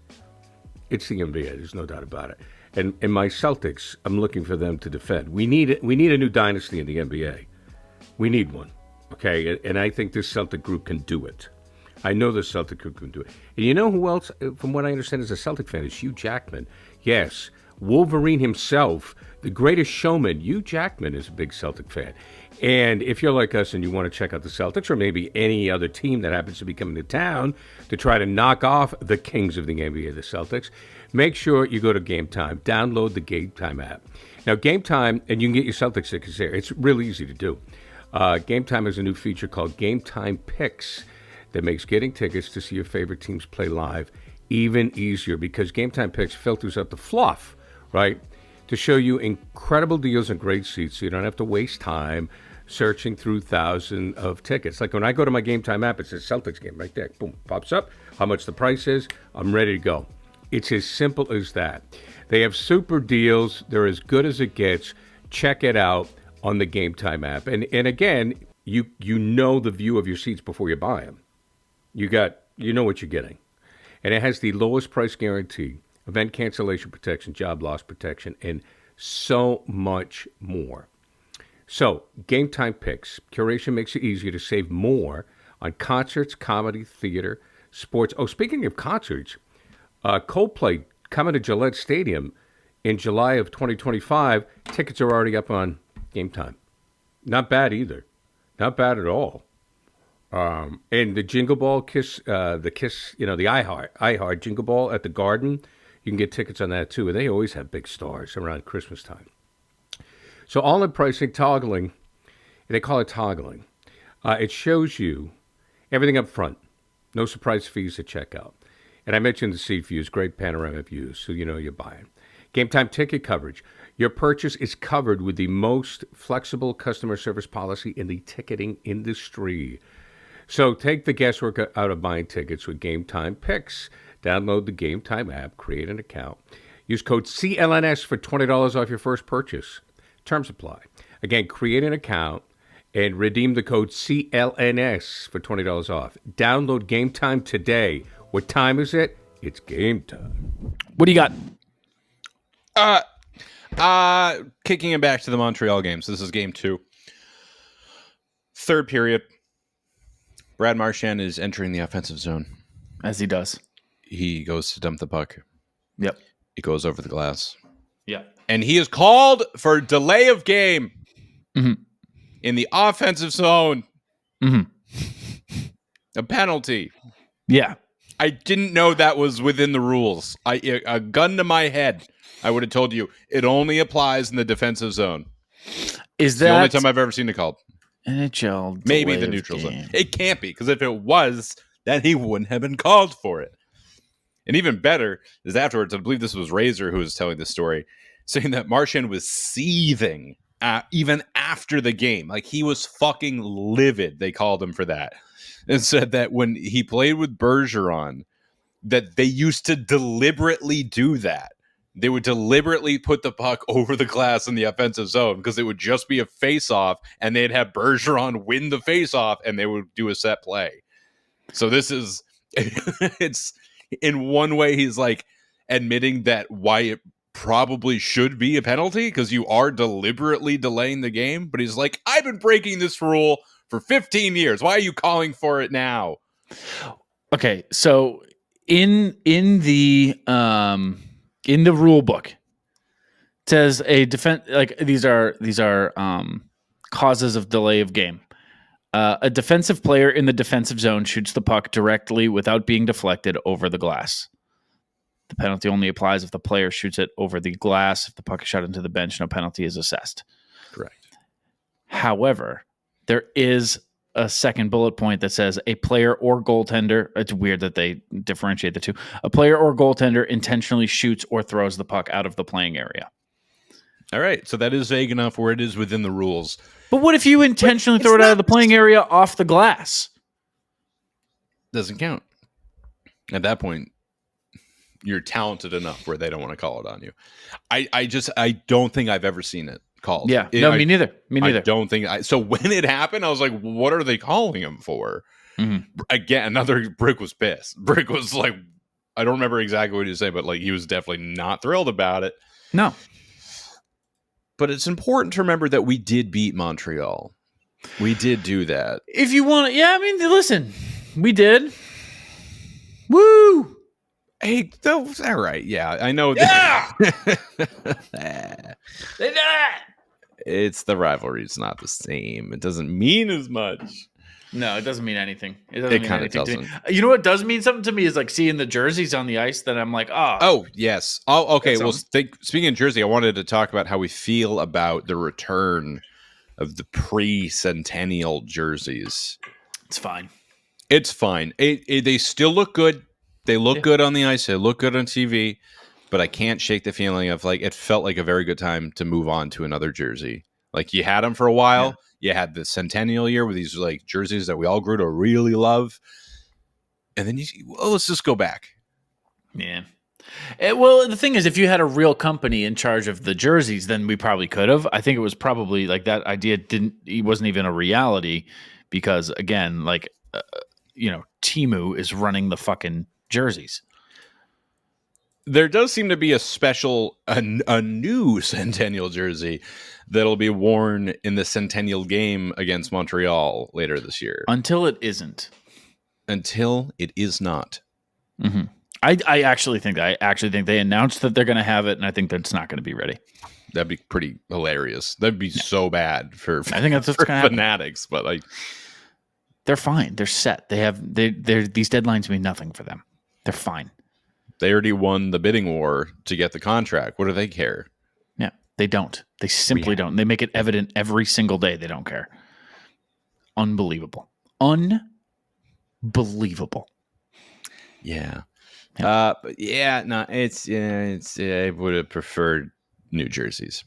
it's the NBA. There's no doubt about it. And my Celtics, I'm looking for them to defend. We need a new dynasty in the NBA. We need one, okay? And I think this Celtic group can do it. I know the Celtic group can do it. And you know who else, from what I understand, is a Celtic fan? Is Hugh Jackman. Yes, Wolverine himself, the greatest showman. Hugh Jackman is a big Celtic fan. And if you're like us and you want to check out the Celtics or maybe any other team that happens to be coming to town to try to knock off the kings of the NBA, the Celtics, make sure you go to Game Time. Download the Game Time app. Now, Game Time, and you can get your Celtics tickets there. It's really easy to do. Game Time has a new feature called Game Time Picks that makes getting tickets to see your favorite teams play live even easier because Game Time Picks filters out the fluff, right, to show you incredible deals and great seats so you don't have to waste time searching through thousands of tickets. Like when I go to my Game Time app, it says Celtics game right there. Boom, pops up, how much the price is. I'm ready to go. It's as simple as that. They have super deals. They're as good as it gets. Check it out on the Game Time app. And again, you know the view of your seats before you buy them. You know what you're getting. And it has the lowest price guarantee, event cancellation protection, job loss protection, and so much more. So, Game Time Picks. Curation makes it easier to save more on concerts, comedy, theater, sports. Oh, speaking of concerts, Coldplay coming to Gillette Stadium in July of 2025. Tickets are already up on Game Time. Not bad either. Not bad at all. And the Jingle Ball Kiss, the iHeart Jingle Ball at the Garden, you can get tickets on that too. And they always have big stars around Christmas time. So all-in pricing, toggling, they call it toggling. It shows you everything up front. No surprise fees at checkout. And I mentioned the seat views, great panoramic views, so you know you're buying. Game Time ticket coverage. Your purchase is covered with the most flexible customer service policy in the ticketing industry. So take the guesswork out of buying tickets with Game Time Picks. Download the Game Time app, create an account. Use code CLNS for $20 off your first purchase. Terms apply. Again, create an account and redeem the code CLNS for $20 off. Download Game Time today. What time is it? It's game time. What do you got? Kicking it back to the Montreal games. This is game 2. Third period. Brad Marchand is entering the offensive zone. As he does. He goes to dump the puck. Yep. It goes over the glass. Yep. And he is called for delay of game in the offensive zone. A penalty. Yeah. I didn't know that was within the rules. A gun to my head, I would have told you it only applies in the defensive zone. Is that the only time I've ever seen it called? NHL maybe the neutral zone. It can't be, because if it was, then he wouldn't have been called for it. And even better is afterwards, I believe this was Razor who was telling the story. saying that Marchand was seething even after the game. Like, he was fucking livid. They called him for that, and said that when he played with Bergeron, that they used to deliberately do that. They would deliberately put the puck over the glass in the offensive zone because it would just be a face-off, and they'd have Bergeron win the face-off, and they would do a set play. So this is, it's in one way he's like admitting that why it probably should be a penalty because you are deliberately delaying the game. But he's like, I've been breaking this rule for 15 years. Why are you calling for it now? Okay, so in the rule book, it says a defense, like these are causes of delay of game. A defensive player in the defensive zone shoots the puck directly without being deflected over the glass. The penalty only applies if the player shoots it over the glass. If the puck is shot into the bench, no penalty is assessed. Correct. However, there is a second bullet point that says a player or goaltender. It's weird that they differentiate the two. A player or goaltender intentionally shoots or throws the puck out of the playing area. All right. So that is vague enough where it is within the rules. But what if you intentionally throw it out of the playing area off the glass? Doesn't count. At that point, you're talented enough where they don't want to call it on you. I don't think I've ever seen it called. Yeah. Me neither. I don't think so when it happened, I was like, what are they calling him for? Mm-hmm. Again, another Brick was pissed. Brick was like, I don't remember exactly what he said, but like he was definitely not thrilled about it. No. But it's important to remember that we did beat Montreal. We did do that. If you want to, yeah, I mean, listen, we did. Woo! Hey, all right. Yeah, I know. Yeah! They did it! It's the rivalry. It's not the same. It doesn't mean as much. No, it doesn't mean anything. It kind of doesn't. You know what does mean something to me is like seeing the jerseys on the ice that I'm like, oh yes. Oh, okay. Well, speaking of Jersey, I wanted to talk about how we feel about the return of the pre-centennial jerseys. It's fine. It's fine. They still look good. They look good on the ice. They look good on TV. But I can't shake the feeling of like it felt like a very good time to move on to another jersey. Like you had them for a while. Yeah. You had the centennial year with these like jerseys that we all grew to really love. And then let's just go back. Yeah. Well, the thing is, if you had a real company in charge of the jerseys, then we probably could have. I think it was probably like that idea it wasn't even a reality because again, like, Timu is running the fucking jerseys. There does seem to be a new centennial jersey that'll be worn in the centennial game against Montreal later this year. Until it isn't. Until it is not. Mm-hmm. I actually think they announced that they're going to have it, and I think that's not going to be ready. That'd be pretty hilarious. That'd be so bad for I think that's what's for going to happen. Fanatics, but like they're fine. They're set. They're these deadlines mean nothing for them. They're fine. They already won the bidding war to get the contract. What do they care? Yeah, they don't. They simply don't. They make it evident every single day they don't care. Unbelievable. Unbelievable. Yeah. It's I would have preferred New Jersey's.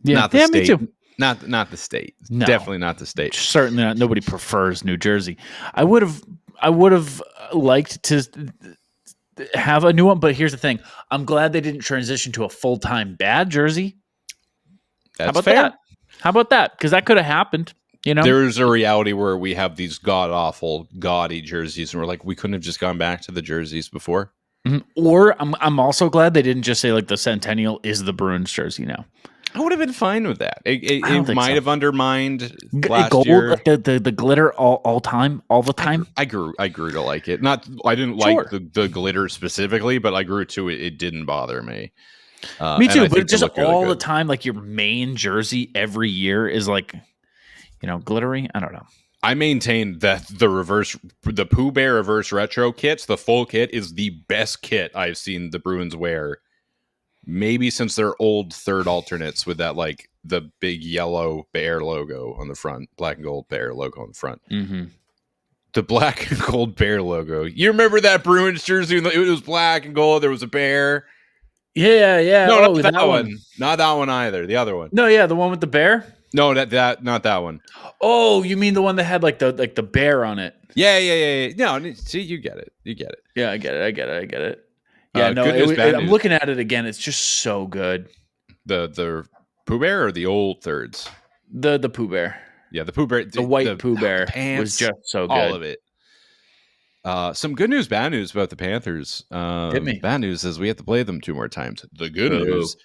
Yeah, not the state. Me too. Not the state. No, definitely not the state. Certainly not. Nobody prefers New Jersey. I would have liked to have a new one, but here's the thing. I'm glad they didn't transition to a full-time bad jersey. That's How about fair. that? How about that? Because that could have happened. There's a reality where we have these god-awful, gaudy jerseys, and we're like, we couldn't have just gone back to the jerseys before. Mm-hmm. Or I'm also glad they didn't just say like the Centennial is the Bruins jersey now. I would have been fine with that. It might have undermined last gold, year. Like the glitter all the time. I grew to like it. I didn't like the glitter specifically, but I grew to it. It didn't bother me. Me too. But just really all good. the time, like your main jersey every year is like, glittery. I don't know. I maintain that the Pooh Bear reverse retro kits, the full kit, is the best kit I've seen the Bruins wear. Maybe since their old third alternates with that, like the big yellow bear logo on the front, black and gold bear logo on the front. Mm-hmm. The black and gold bear logo. You remember that Bruins jersey? It was black and gold. There was a bear. Yeah. No, Oh, not that one. Not that one either. The other one. No, yeah, the one with the bear. No, that not that one. Oh, you mean the one that had like the bear on it? Yeah. No, see, you get it. Yeah, I get it. Yeah, no, good news, bad I'm news. looking at it again. It's just so good. The Pooh Bear or the old thirds? The Pooh Bear. Yeah, the Pooh Bear. The white Pooh Bear pants, was just so good. all of it. Some good news, bad news about the Panthers. Hit me. Bad news is we have to play them 2 more times. The good Ooh. news,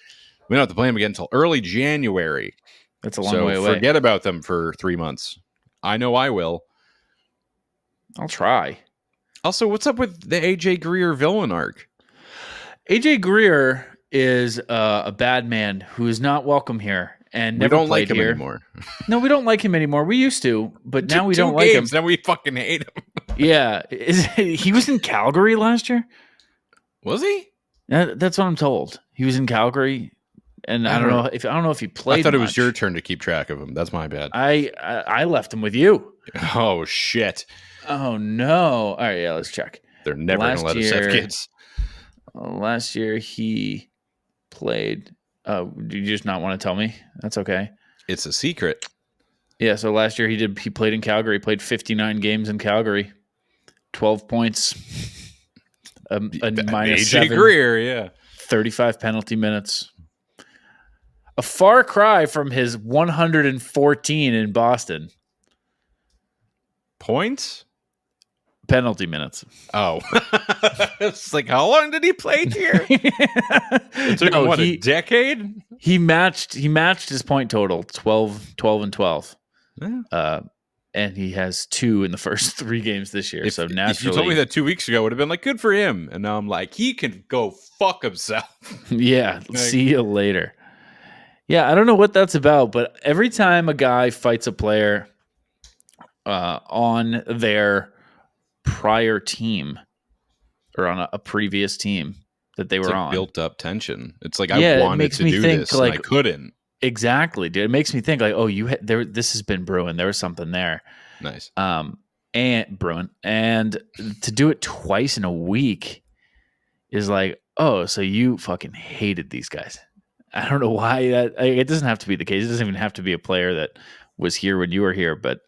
we don't have to play them again until early January. That's a long way away. Forget about them for 3 months. I know I will. I'll try. Also, what's up with the AJ Greer villain arc? AJ Greer is a bad man who is not welcome here and never we don't played like him here anymore. No, we don't like him anymore. We used to, but now we don't like him. Now we fucking hate him. Yeah, he was in Calgary last year. Was he? That's what I'm told. He was in Calgary, and I don't know if he played. I thought it was much. your turn to keep track of him. That's my bad. I left him with you. Oh shit. Oh no! All right, yeah, let's check. They're never going to let us have kids. Last year he played. Do you just not want to tell me? That's okay. It's a secret. Yeah, so last year he played in Calgary. He played 59 games in Calgary, 12 points, a minus AJ 7, Greer, yeah, 35 penalty minutes. A far cry from his 114 in Boston. Points? Penalty minutes. Oh. It's like, how long did he play here? It took him, a decade? He matched his point total, 12 and 12. Yeah. And he has 2 in the first 3 games this year. So naturally, if you told me that 2 weeks ago, I would have been like, good for him. And now I'm like, he can go fuck himself. Yeah, see you later. Yeah, I don't know what that's about, but every time a guy fights a player on their prior team or on a previous team that they were on, built up tension. It's like, I wanted to do this and I couldn't. Exactly, dude. It makes me think like, oh, this has been brewing. There was something there. Nice. And brewing, and to do it twice in a week is like, oh, so you fucking hated these guys. I don't know why it doesn't have to be the case. It doesn't even have to be a player that was here when you were here. But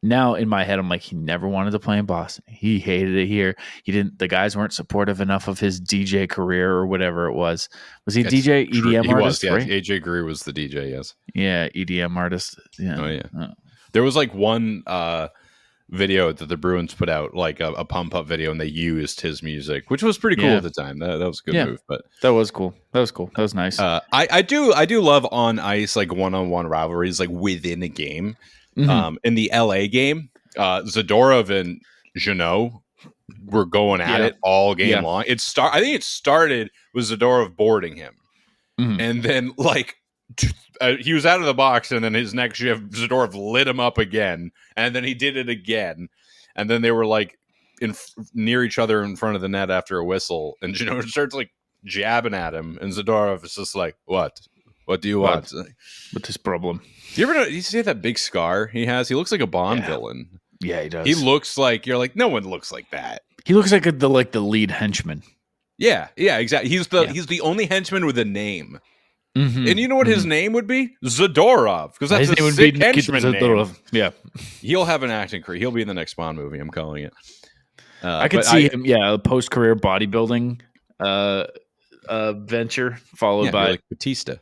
now in my head, I'm like, he never wanted to play in Boston. He hated it here. The guys weren't supportive enough of his DJ career or whatever it was. Was he a DJ, EDM artist? He was, right? AJ Greer was the DJ, yes. Yeah, EDM artist. Yeah. Oh, yeah. There was like one video that the Bruins put out, like a pump-up video, and they used his music, which was pretty cool at the time. That was a good move. But that was cool. That was nice. I do love on ice, like one-on-one rivalries, like within a game. Mm-hmm. In the LA game, Zadorov and Jeannot were going at it all game long. I think it started with Zadorov boarding him, and then like he was out of the box, and then his next shift, Zadorov lit him up again, and then he did it again, and then they were like near each other in front of the net after a whistle, and Jeannot starts like jabbing at him, and Zadorov is just like, "What do you want? With this problem?" You see that big scar he has? He looks like a Bond villain. Yeah, he does. He looks like, you're like, no one looks like that. He looks like the lead henchman. Yeah, exactly. He's the only henchman with a name. Mm-hmm. And you know what his name would be? Zadorov, because that's a sick henchman name. Yeah. He'll have an acting career. He'll be in the next Bond movie. I'm calling it. I could see him, a post-career bodybuilding venture followed by like Batista.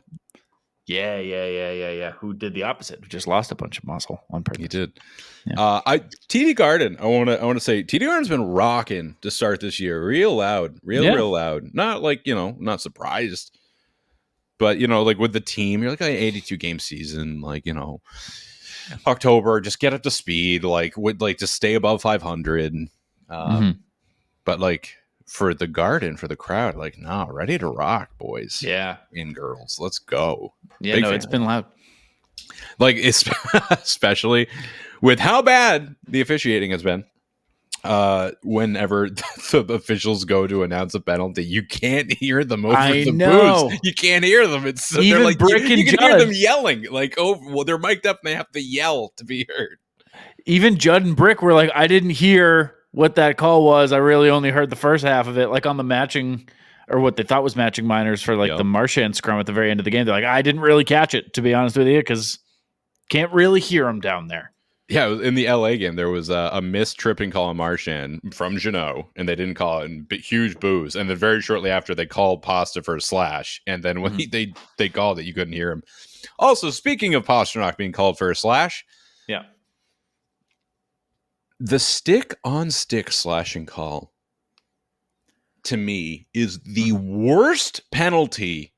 Yeah. Who did the opposite? Who just lost a bunch of muscle on purpose. He did. Yeah. TD Garden. I want to say TD Garden's been rocking to start this year, real loud, real loud. Not like not surprised, but like with the team, you're like 82 game season, like October, just get up to speed, would to stay above 500. But like. For the Garden, for the crowd, ready to rock, boys. Yeah. And girls. Let's go. Yeah, it's been loud. Especially with how bad the officiating has been. Whenever the officials go to announce a penalty, you can't hear them over the boos. You can't hear them. It's even like Brick you and can Judd. hear them yelling. They're mic'd up and they have to yell to be heard. Even Judd and Brick were like, I didn't hear what that call was. I really only heard the first half of it, like on the matching or what they thought was matching minors for like the Marchand scrum at the very end of the game. They're like, I didn't really catch it, to be honest with you, because can't really hear him down there. Yeah, in the LA game, there was a missed tripping call on Marchand from Jeannot, and they didn't call it, and huge boos. And then very shortly after, they called Pasta for a slash, and then when they called it, you couldn't hear him. Also, speaking of Pasternak being called for a slash, the stick-on-stick slashing call, to me, is the worst penalty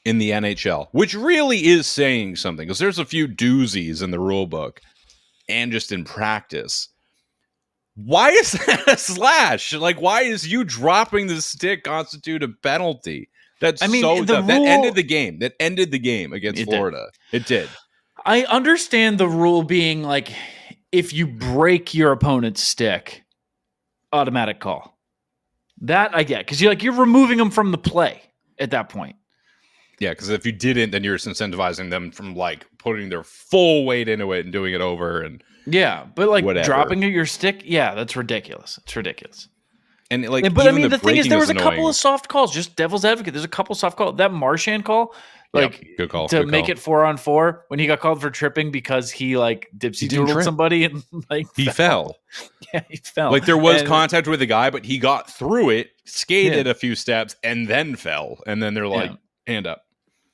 in the NHL, which really is saying something, because there's a few doozies in the rule book and just in practice. Why is that a slash? Like, why is you dropping the stick constitute a penalty? That ended the game. That ended the game against Florida. It did. I understand the rule being like, if you break your opponent's stick, automatic call. That I get, because you're removing them from the play at that point. Yeah, because if you didn't, then you're incentivizing them from like putting their full weight into it and doing it over and but like whatever. Dropping your stick, that's ridiculous. It's ridiculous. And like, but I mean, the thing is, there was a couple of soft calls. Just devil's advocate, there's a couple of soft calls. That Marchand call, good call to make it 4-on-4 when he got called for tripping because he like dipsy doodled somebody and like he fell. Yeah, he fell. Like there was contact with the guy, but he got through it, skated a few steps, and then fell. And then they're like, hand up.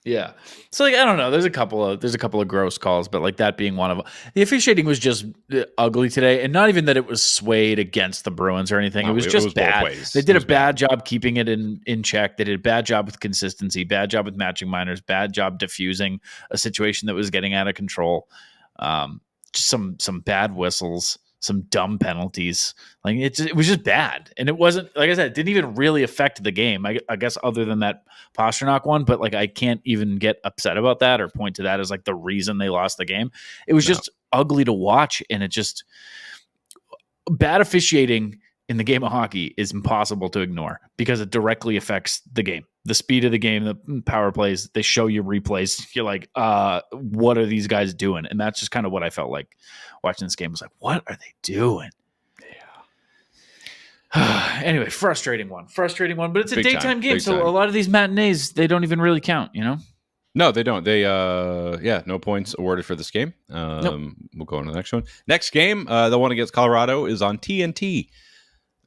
Yeah. So like, I don't know. There's a couple of gross calls, but like that being one of them. The officiating was just ugly today, and not even that it was swayed against the Bruins or anything. No, it was just bad. They did a bad job keeping it in check. They did a bad job with consistency, bad job with matching minors, bad job diffusing a situation that was getting out of control. Just some bad whistles, some dumb penalties. Like it was just bad. And it wasn't, like I said, it didn't even really affect the game. I guess other than that Pasternak one, but like I can't even get upset about that or point to that as like the reason they lost the game. It was just ugly to watch, and it just bad officiating in the game of hockey is impossible to ignore because it directly affects the game. The speed of the game, the power plays, they show you replays. You're like, what are these guys doing? And that's just kind of what I felt like watching this game. I was like, what are they doing? Yeah. Anyway, frustrating one, but it's a daytime game. So a lot of these matinees, they don't even really count, you know? No, they don't. They, no points awarded for this game. Nope. We'll go on to the next one. Next game, the one against Colorado is on TNT.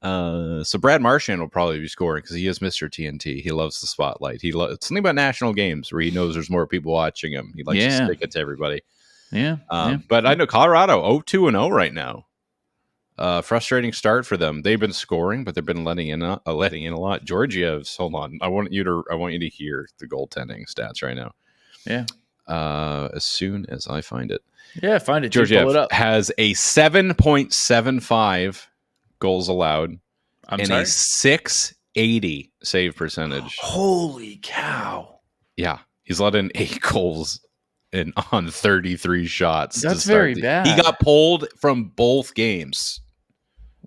So Brad Marchand will probably be scoring because he is Mr. TNT. He loves the spotlight. It's something about national games where he knows there's more people watching him. He likes to stick it to everybody. Yeah. But I know Colorado 0-2-0 right now. Frustrating start for them. They've been scoring, but they've been letting in a lot. Georgiev's, hold on. I want you to hear the goaltending stats right now. Yeah. As soon as I find it. Yeah, find it. Georgiev pull it up. has a 7.75 goals allowed a 680 save percentage. Holy cow. Yeah. He's let in 8 goals on 33 shots. That's very bad. He got pulled from both games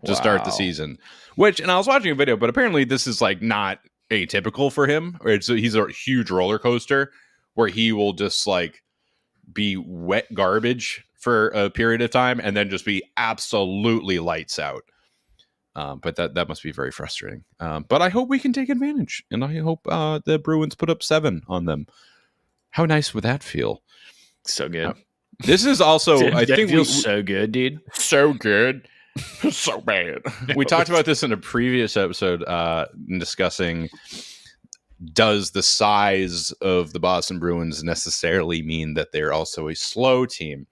to start the season. And I was watching a video, but apparently this is like not atypical for him. He's a huge roller coaster where he will just like be wet garbage for a period of time and then just be absolutely lights out. But that must be very frustrating. But I hope we can take advantage, and I hope the Bruins put up 7 on them. How nice would that feel? So good. This is also, dude, I think, feels so good, dude. So good, so bad. We talked about this in a previous episode, discussing does the size of the Boston Bruins necessarily mean that they're also a slow team?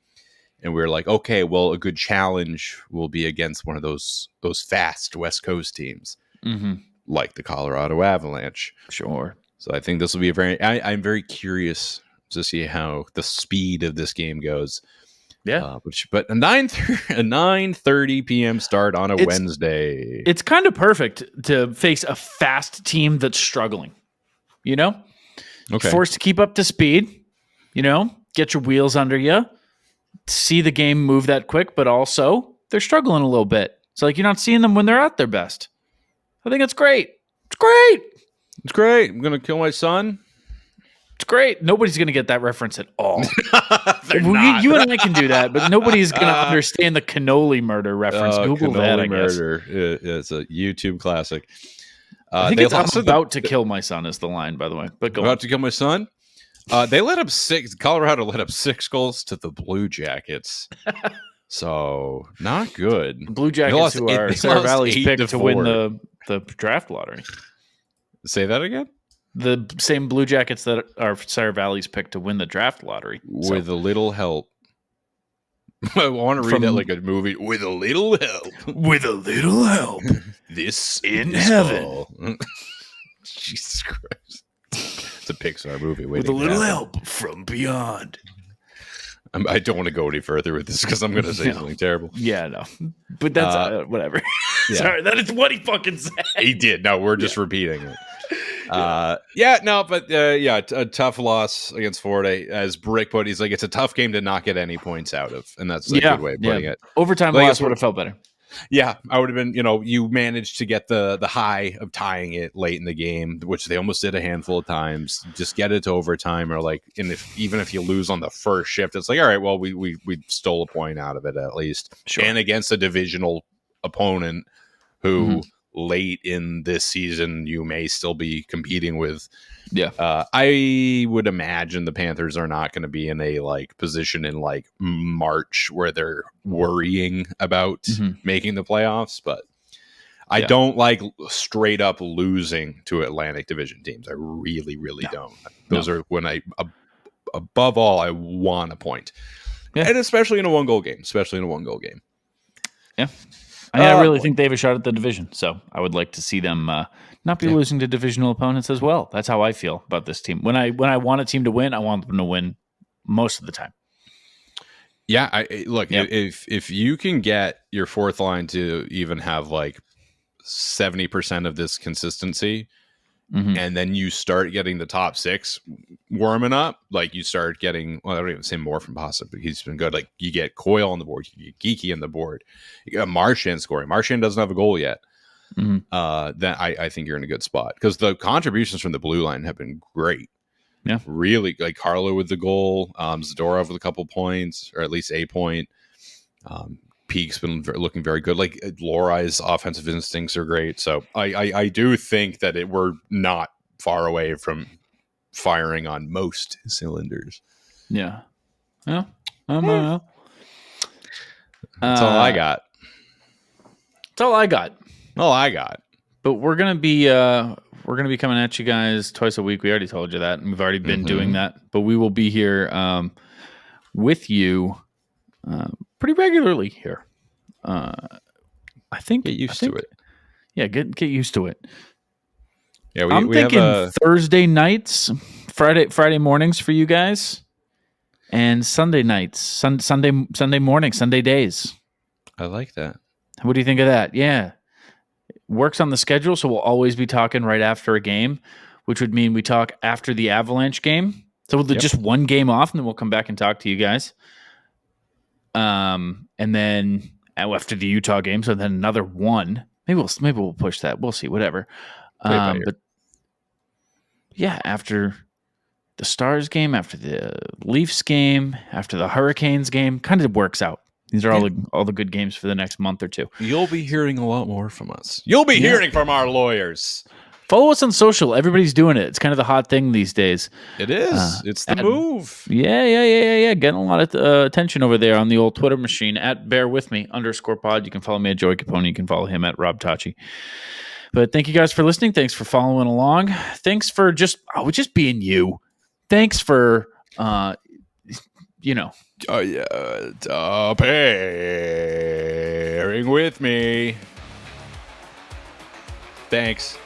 And we were like, okay, well, a good challenge will be against one of those fast West Coast teams, like the Colorado Avalanche. Sure. So I think this will be I'm very curious to see how the speed of this game goes. Yeah. But a 9:30 p.m. start on a Wednesday. It's kind of perfect to face a fast team that's struggling, you know? Okay. Forced to keep up to speed, you know? Get your wheels under you. See the game move that quick, but also they're struggling a little bit. So like you're not seeing them when they're at their best. I think it's great. It's great. It's great. I'm going to kill my son. It's great. Nobody's going to get that reference at all. You and I can do that, but nobody's going to understand the cannoli murder reference. Google that, I guess. Murder. It's a YouTube classic. I think it's I'm about to kill my son is the line, by the way. But go about on. to kill my son. They let up 6. Colorado let up 6 goals to the Blue Jackets. So not good. The Blue Jackets, who are Sarah Valley's pick to win the draft lottery. Say that again? The same Blue Jackets that are Sarah Valley's pick to win the draft lottery. With a little help. I want to read that like a movie. With a little help. With a little help. This in heaven. Jesus Christ. It's a Pixar movie. With a little help from beyond. I don't want to go any further with this because I'm going to say something terrible. Yeah, no. But that's whatever. Yeah. Sorry, that is what he fucking said. He did. No, we're just repeating it. A tough loss against Florida. As Brick put, he's like, it's a tough game to not get any points out of. And that's a good way of putting it. Overtime loss would have felt better. Yeah, I would have been, you managed to get the high of tying it late in the game, which they almost did a handful of times. Just get it to overtime, or even if you lose on the first shift, it's like, all right, well, we stole a point out of it at least. Sure. And against a divisional opponent who late in this season you may still be competing with. Yeah. I would imagine the Panthers are not going to be in a position in March where they're worrying about making the playoffs, but I don't like straight up losing to Atlantic Division teams. I really, really don't. Those are when above all, I want a point. Yeah. And especially in a one goal game. Yeah. I really think they have a shot at the division, so I would like to see them not be losing to divisional opponents as well. That's how I feel about this team. When I want a team to win, I want them to win most of the time. Yeah, if you can get your fourth line to even have 70% of this consistency, and then you start getting the top 6 warming up, you start getting, I don't even say more from Pasa, but he's been good. You get Coyle on the board, you get Geeky on the board, you got Marchand scoring. Marchand doesn't have a goal yet. Then I think you're in a good spot because the contributions from the blue line have been great. Yeah, really, Carlo with the goal, Zadorov with a couple points, or at least a point. Peak's been looking very good. Lorai's offensive instincts are great. So I do think that we're not far away from firing on most cylinders. Yeah. Yeah. That's all I got. That's all I got. All I got. But we're gonna be coming at you guys twice a week. We already told you that, and we've already been doing that. But we will be here with you pretty regularly here. I think get used to it. Yeah, get used to it. Yeah, I'm thinking Thursday nights, Friday mornings for you guys, and Sunday nights, Sunday morning, Sunday days. I like that. What do you think of that? Yeah. Works on the schedule, so we'll always be talking right after a game, which would mean we talk after the Avalanche game. So we'll do just one game off, and then we'll come back and talk to you guys. And then after the Utah game, so then another one. Maybe we'll push that. We'll see. Whatever. But yeah, after the Stars game, after the Leafs game, after the Hurricanes game, kind of works out. These are all the good games for the next month or two. You'll be hearing a lot more from us. You'll be hearing from our lawyers. Follow us on social. Everybody's doing it. It's kind of the hot thing these days. It is. It's the move. Yeah. Getting a lot of attention over there on the old Twitter machine at @bearwithme_pod. You can follow me at Joey Copponi. You can follow him at Rob Tocci. But thank you guys for listening. Thanks for following along. Thanks for just being you. Thanks for pairing with me. Thanks.